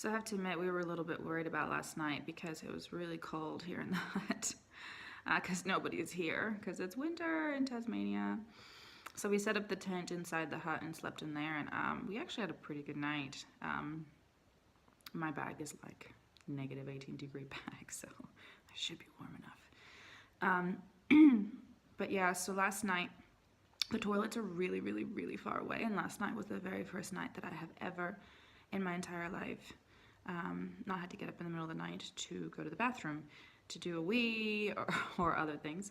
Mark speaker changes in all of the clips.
Speaker 1: So I have to admit, we were a little bit worried about last night because it was really cold here in the hut. Because nobody is here because it's winter in Tasmania. So we set up the tent inside the hut and slept in there, and we actually had a pretty good night. My bag is like negative 18-degree bag, so I should be warm enough. But yeah, so last night, the toilets are really, really, really far away, and last night was the very first night that I have ever in my entire life not had to get up in the middle of the night to go to the bathroom to do a wee or other things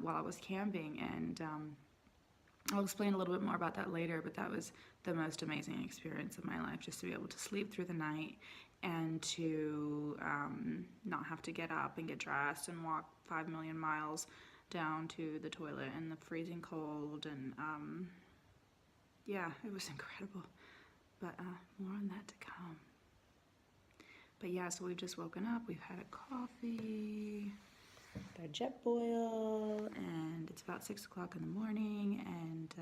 Speaker 1: while I was camping. And I'll explain a little bit more about that later, but that was the most amazing experience of my life, just to be able to sleep through the night and to not have to get up and get dressed and walk 5 million miles down to the toilet in the freezing cold. And yeah, it was incredible, but more on that to come. But yeah, so we've just woken up, we've had a coffee, our jet boil, and it's about 6 o'clock in the morning, and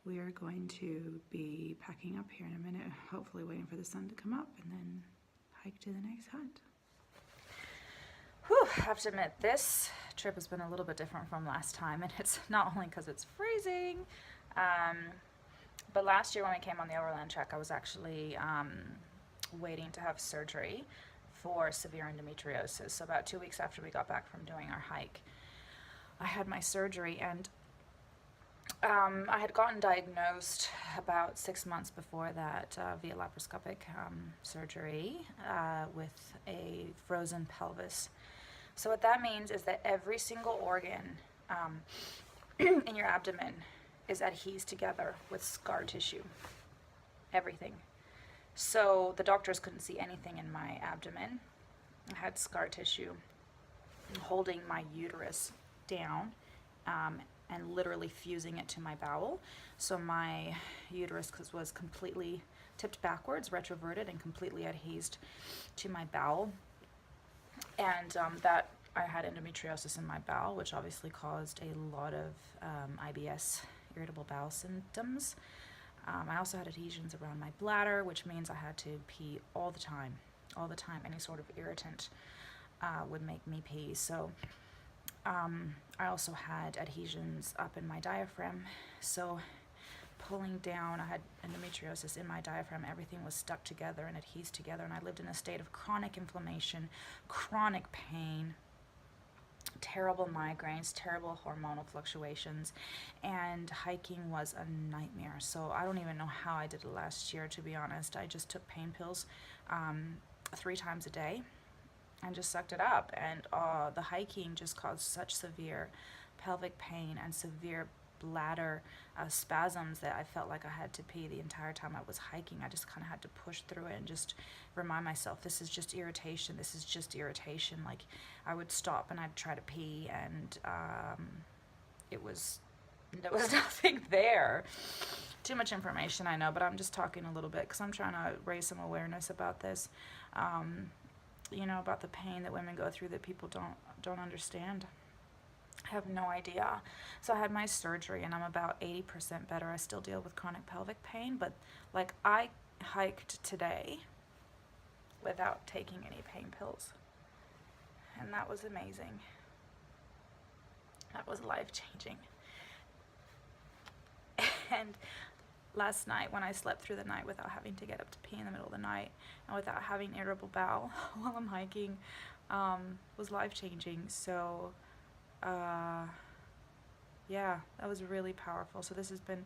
Speaker 1: we are going to be packing up here in a minute, hopefully waiting for the sun to come up, and then hike to the next hut. Whew, I have to admit, this trip has been a little bit different from last time, and it's not only because it's freezing, but last year when we came on the overland trek, I was actually waiting to have surgery for severe endometriosis. So about 2 weeks after we got back from doing our hike, I had my surgery, and I had gotten diagnosed about 6 months before that via laparoscopic surgery with a frozen pelvis. So what that means is that every single organ in your abdomen is adhesed together with scar tissue. Everything. So the doctors couldn't see anything in my abdomen. I had scar tissue holding my uterus down and literally fusing it to my bowel. So my uterus was completely tipped backwards, retroverted, and completely adhesed to my bowel. And that I had endometriosis in my bowel, which obviously caused a lot of IBS, irritable bowel symptoms. I also had adhesions around my bladder, which means I had to pee all the time. Any sort of irritant would make me pee. So I also had adhesions up in my diaphragm. So pulling down, I had endometriosis in my diaphragm. Everything was stuck together and adhesed together, and I lived in a state of chronic inflammation, chronic pain, terrible migraines, terrible hormonal fluctuations, and hiking was a nightmare. So I don't even know how I did it last year, to be honest. I just took pain pills 3 times a day and just sucked it up. And the hiking just caused such severe pelvic pain and severe bladder spasms that I felt like I had to pee the entire time I was hiking. I just kind of had to push through it and just remind myself, this is just irritation, this is just irritation. Like, I would stop and I'd try to pee, and there was nothing there. Too much information, I know, but I'm just talking a little bit because I'm trying to raise some awareness about this, you know, about the pain that women go through that people don't understand. I have no idea. So I had my surgery, and I'm about 80% better. I still deal with chronic pelvic pain, but like, I hiked today without taking any pain pills, and that was amazing. That was life-changing. And last night, when I slept through the night without having to get up to pee in the middle of the night and without having irritable bowel while I'm hiking, was life-changing. So yeah, that was really powerful. So this has been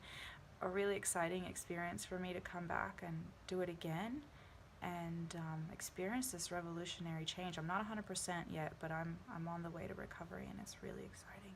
Speaker 1: a really exciting experience for me to come back and do it again and experience this revolutionary change. I'm not 100% yet, but I'm on the way to recovery, and it's really exciting.